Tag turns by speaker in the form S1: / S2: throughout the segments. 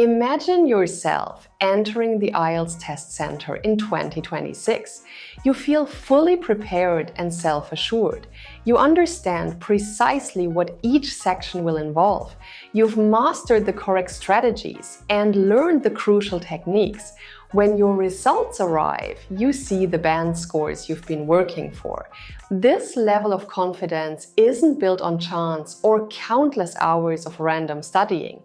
S1: Imagine yourself entering the IELTS test center in 2026. You feel fully prepared and self-assured. You understand precisely what each section will involve. You've mastered the correct strategies and learned the crucial techniques. When your results arrive, you see the band scores you've been working for. This level of confidence isn't built on chance or countless hours of random studying.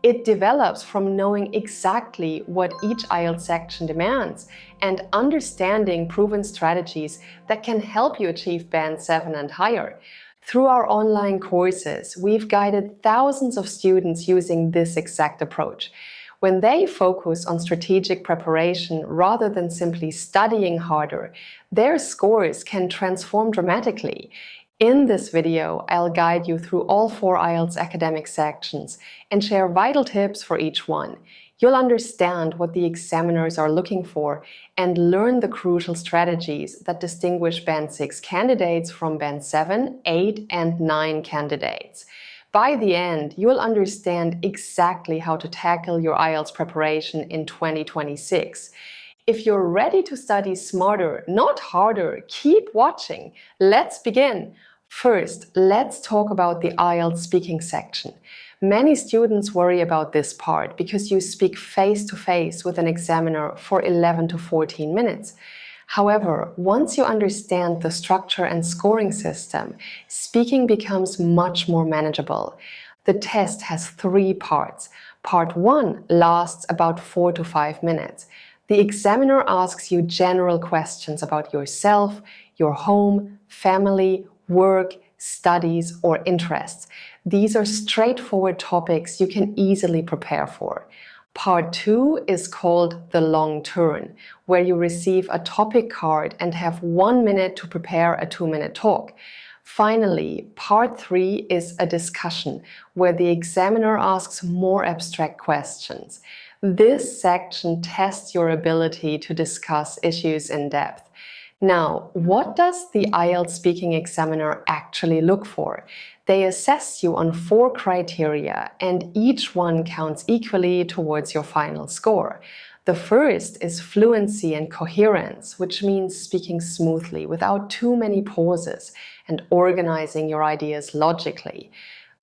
S1: It develops from knowing exactly what each IELTS section demands and understanding proven strategies that can help you achieve Band 7 and higher. Through our online courses, we've guided thousands of students using this exact approach. When they focus on strategic preparation rather than simply studying harder, their scores can transform dramatically. In this video, I'll guide you through all 4 IELTS academic sections and share vital tips for each one. You'll understand what the examiners are looking for and learn the crucial strategies that distinguish Band 6 candidates from Band 7, 8, and 9 candidates. By the end, you'll understand exactly how to tackle your IELTS preparation in 2026. If you're ready to study smarter, not harder, keep watching. Let's begin. First, let's talk about the IELTS speaking section. Many students worry about this part because you speak face-to-face with an examiner for 11 to 14 minutes. However, once you understand the structure and scoring system, speaking becomes much more manageable. The test has 3 parts. Part 1 lasts about 4 to 5 minutes. The examiner asks you general questions about yourself, your home, family, work, studies, or interests. These are straightforward topics you can easily prepare for. Part 2 is called the long turn, where you receive a topic card and have 1 minute to prepare a 2-minute talk. Finally, Part 3 is a discussion, where the examiner asks more abstract questions. This section tests your ability to discuss issues in depth. Now, what does the IELTS speaking examiner actually look for? They assess you on 4 criteria, and each one counts equally towards your final score. The first is fluency and coherence, which means speaking smoothly without too many pauses and organizing your ideas logically.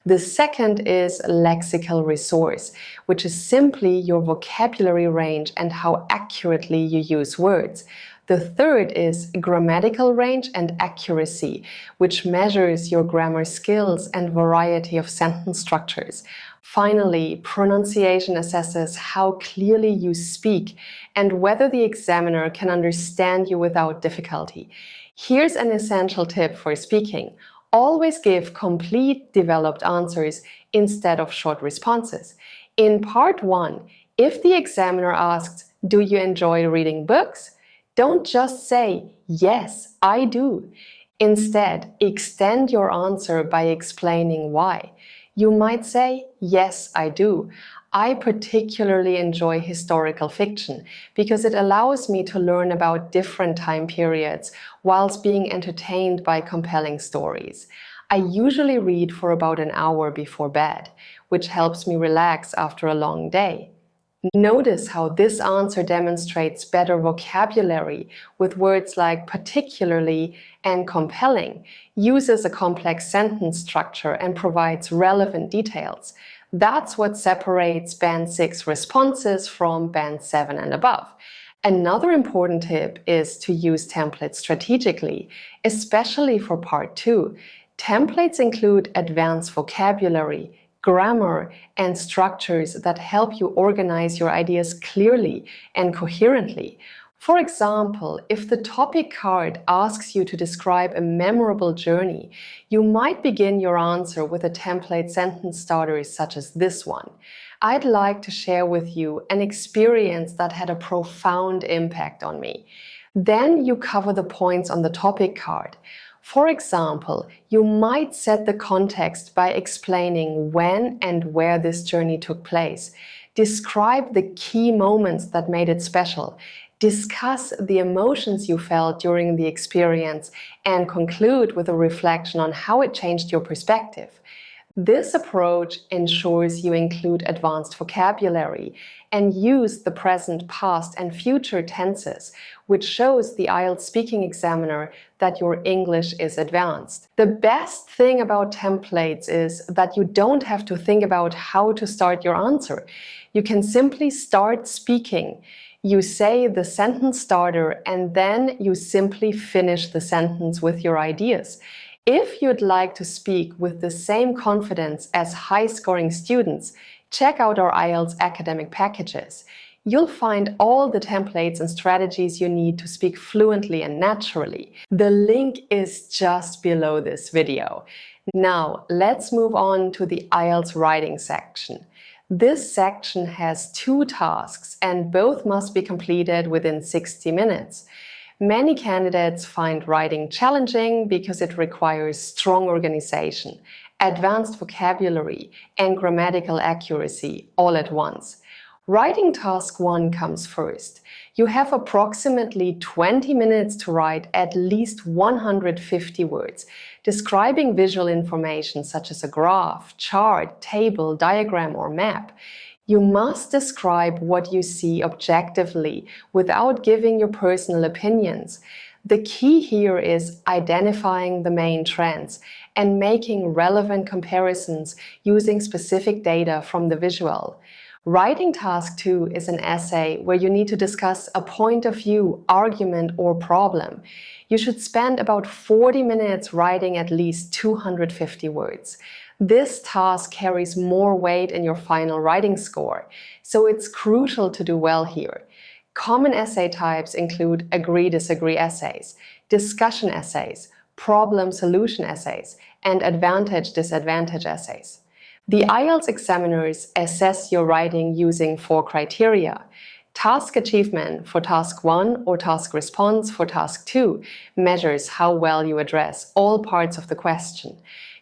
S1: The second is lexical resource, which is simply your vocabulary range and how accurately you use words. The third is grammatical range and accuracy, which measures your grammar skills and variety of sentence structures. Finally, pronunciation assesses how clearly you speak and whether the examiner can understand you without difficulty. Here's an essential tip for speaking. Always give complete, developed answers instead of short responses. In Part 1, if the examiner asks, "Do you enjoy reading books?" don't just say, "Yes, I do." Instead, extend your answer by explaining why. You might say, "Yes, I do. I particularly enjoy historical fiction because it allows me to learn about different time periods whilst being entertained by compelling stories. I usually read for about an hour before bed, which helps me relax after a long day." Notice how this answer demonstrates better vocabulary with words like particularly and compelling, uses a complex sentence structure, and provides relevant details. That's what separates Band 6 responses from Band 7 and above. Another important tip is to use templates strategically, especially for Part 2. Templates include advanced vocabulary, grammar, and structures that help you organize your ideas clearly and coherently. For example, if the topic card asks you to describe a memorable journey, you might begin your answer with a template sentence starter such as this one. "I'd like to share with you an experience that had a profound impact on me." Then you cover the points on the topic card. For example, you might set the context by explaining when and where this journey took place. Describe the key moments that made it special. Discuss the emotions you felt during the experience and conclude with a reflection on how it changed your perspective. This approach ensures you include advanced vocabulary and use the present, past, and future tenses, which shows the IELTS speaking examiner that your English is advanced. The best thing about templates is that you don't have to think about how to start your answer. You can simply start speaking. You say the sentence starter and then you simply finish the sentence with your ideas. If you'd like to speak with the same confidence as high-scoring students, check out our IELTS academic packages. You'll find all the templates and strategies you need to speak fluently and naturally. The link is just below this video. Now, let's move on to the IELTS writing section. This section has 2 tasks and both must be completed within 60 minutes. Many candidates find writing challenging because it requires strong organization, advanced vocabulary, and grammatical accuracy all at once. Writing task 1 comes first. You have approximately 20 minutes to write at least 150 words, describing visual information such as a graph, chart, table, diagram, or map. You must describe what you see objectively without giving your personal opinions. The key here is identifying the main trends and making relevant comparisons using specific data from the visual. Writing task 2 is an essay where you need to discuss a point of view, argument, or problem. You should spend about 40 minutes writing at least 250 words. This task carries more weight in your final writing score, so it's crucial to do well here. Common essay types include agree-disagree essays, discussion essays, problem-solution essays, and advantage-disadvantage essays. The IELTS examiners assess your writing using 4 criteria. Task achievement for task 1 or task response for task 2 measures how well you address all parts of the question.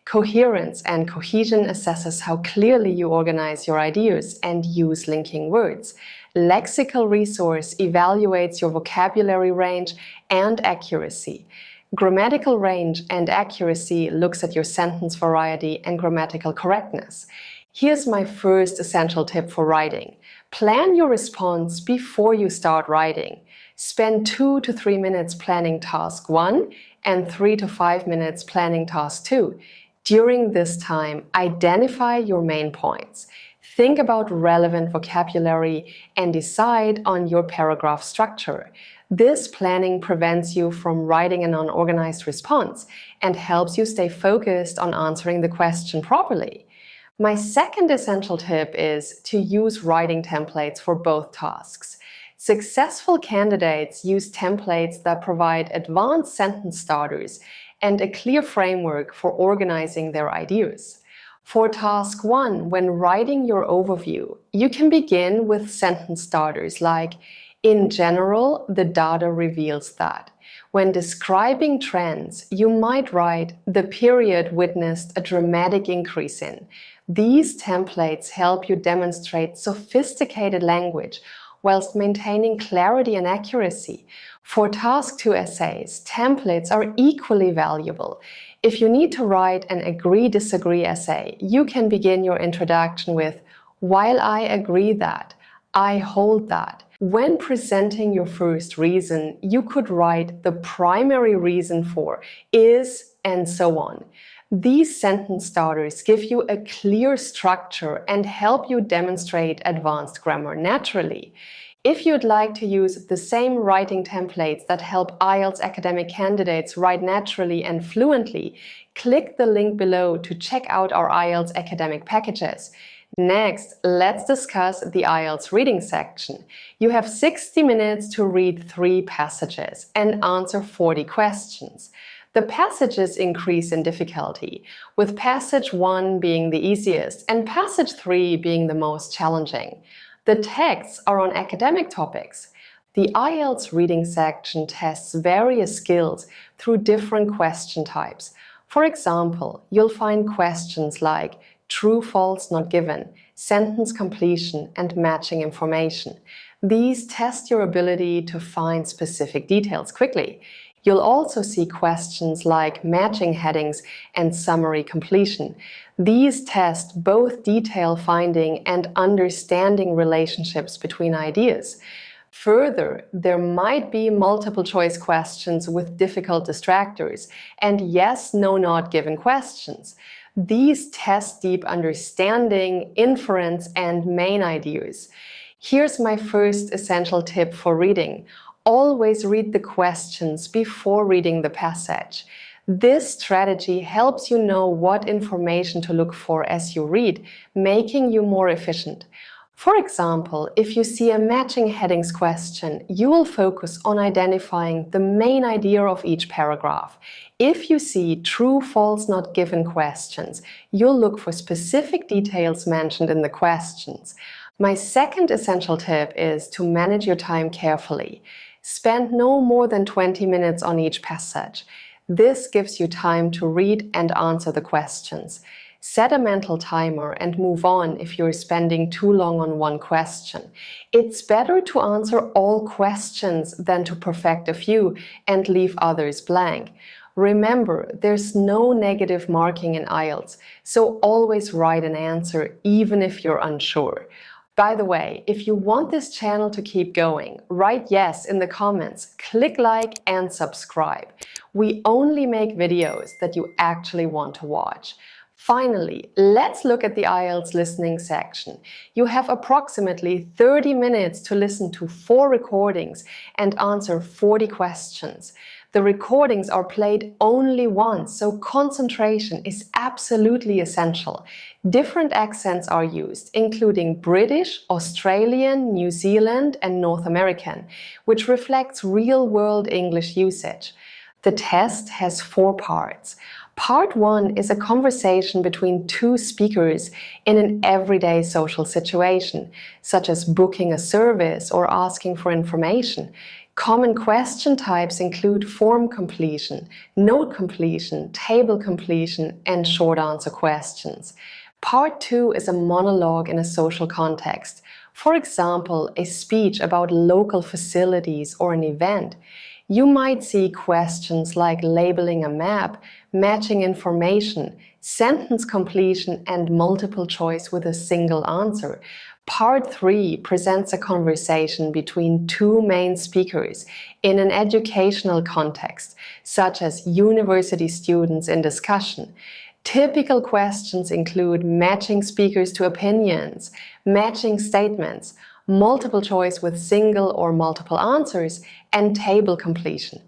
S1: Coherence and cohesion assesses how clearly you organize your ideas and use linking words. Lexical resource evaluates your vocabulary range and accuracy. Grammatical range and accuracy looks at your sentence variety and grammatical correctness. Here's my first essential tip for writing. Plan your response before you start writing. Spend 2 to 3 minutes planning task 1 and 3 to 5 minutes planning task 2. During this time, identify your main points. Think about relevant vocabulary and decide on your paragraph structure. This planning prevents you from writing an unorganized response and helps you stay focused on answering the question properly. My second essential tip is to use writing templates for both tasks. Successful candidates use templates that provide advanced sentence starters and a clear framework for organizing their ideas. For task 1, when writing your overview, you can begin with sentence starters like, in general, the data reveals that. When describing trends, you might write, the period witnessed a dramatic increase in. These templates help you demonstrate sophisticated language whilst maintaining clarity and accuracy. For task 2 essays, templates are equally valuable. If you need to write an agree-disagree essay, you can begin your introduction with, while I agree that, I hold that. When presenting your first reason, you could write the primary reason for, is, and so on. These sentence starters give you a clear structure and help you demonstrate advanced grammar naturally. If you'd like to use the same writing templates that help IELTS academic candidates write naturally and fluently, click the link below to check out our IELTS academic packages. Next, let's discuss the IELTS reading section. You have 60 minutes to read 3 passages and answer 40 questions. The passages increase in difficulty, with passage 1 being the easiest and passage 3 being the most challenging. The texts are on academic topics. The IELTS reading section tests various skills through different question types. For example, you'll find questions like true, false, not given, sentence completion, and matching information. These test your ability to find specific details quickly. You'll also see questions like matching headings and summary completion. These test both detail finding and understanding relationships between ideas. Further, there might be multiple choice questions with difficult distractors and yes, no, not given questions. These test deep understanding, inference, and main ideas. Here's my first essential tip for reading. Always read the questions before reading the passage. This strategy helps you know what information to look for as you read, making you more efficient. For example, if you see a matching headings question, you will focus on identifying the main idea of each paragraph. If you see true, false, not given questions, you'll look for specific details mentioned in the questions. My second essential tip is to manage your time carefully. Spend no more than 20 minutes on each passage. This gives you time to read and answer the questions. Set a mental timer and move on if you're spending too long on one question. It's better to answer all questions than to perfect a few and leave others blank. Remember, there's no negative marking in IELTS, so always write an answer even if you're unsure. By the way, if you want this channel to keep going, write yes in the comments, click like and subscribe. We only make videos that you actually want to watch. Finally, let's look at the IELTS listening section. You have approximately 30 minutes to listen to 4 recordings and answer 40 questions. The recordings are played only once, so concentration is absolutely essential. Different accents are used, including British, Australian, New Zealand, and North American, which reflects real-world English usage. The test has 4 parts. Part 1 is a conversation between 2 speakers in an everyday social situation, such as booking a service or asking for information. Common question types include form completion, note completion, table completion, and short answer questions. Part 2 is a monologue in a social context. For example, a speech about local facilities or an event. You might see questions like labeling a map, matching information, sentence completion, and multiple choice with a single answer. Part 3 presents a conversation between 2 main speakers in an educational context, such as university students in discussion. Typical questions include matching speakers to opinions, matching statements, multiple choice with single or multiple answers, and table completion.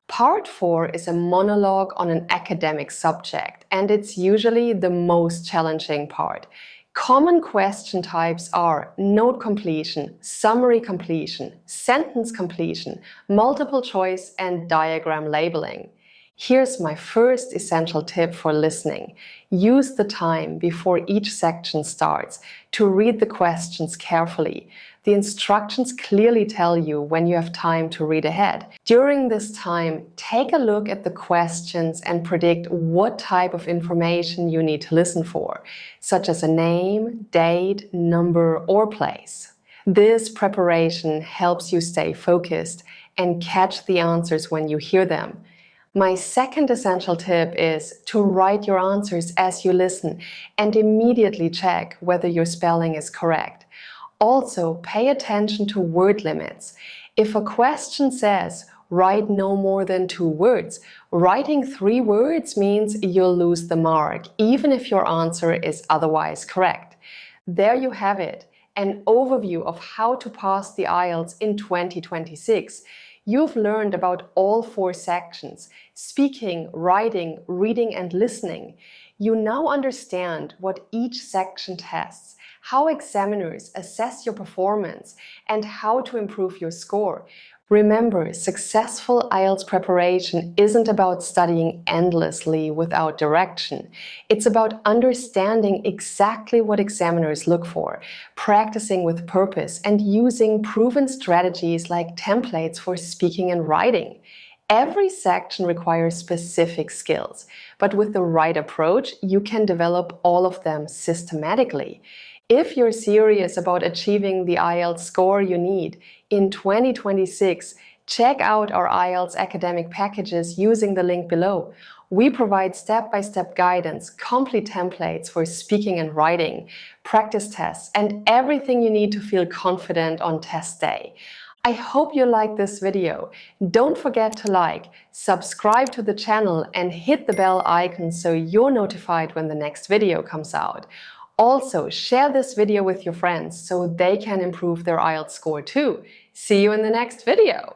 S1: Part 4 is a monologue on an academic subject, and it's usually the most challenging part. Common question types are note completion, summary completion, sentence completion, multiple choice, and diagram labeling. Here's my first essential tip for listening. Use the time before each section starts to read the questions carefully. The instructions clearly tell you when you have time to read ahead. During this time, take a look at the questions and predict what type of information you need to listen for, such as a name, date, number, or place. This preparation helps you stay focused and catch the answers when you hear them. My second essential tip is to write your answers as you listen and immediately check whether your spelling is correct. Also, pay attention to word limits. If a question says, write no more than 2 words, writing 3 words means you'll lose the mark, even if your answer is otherwise correct. There you have it, an overview of how to pass the IELTS in 2026. You've learned about all 4 sections: speaking, writing, reading, and listening. You now understand what each section tests, how examiners assess your performance, and how to improve your score. Remember, successful IELTS preparation isn't about studying endlessly without direction. It's about understanding exactly what examiners look for, practicing with purpose, and using proven strategies like templates for speaking and writing. Every section requires specific skills, but with the right approach, you can develop all of them systematically. If you're serious about achieving the IELTS score you need in 2026, Check out our IELTS academic packages using the link below. We provide step-by-step guidance, complete templates for speaking and writing, practice tests, and everything you need to feel confident on test day. I hope you liked this video. Don't forget to like, subscribe to the channel, and hit the bell icon so you're notified when the next video comes out. Also, share this video with your friends so they can improve their IELTS score too. See you in the next video!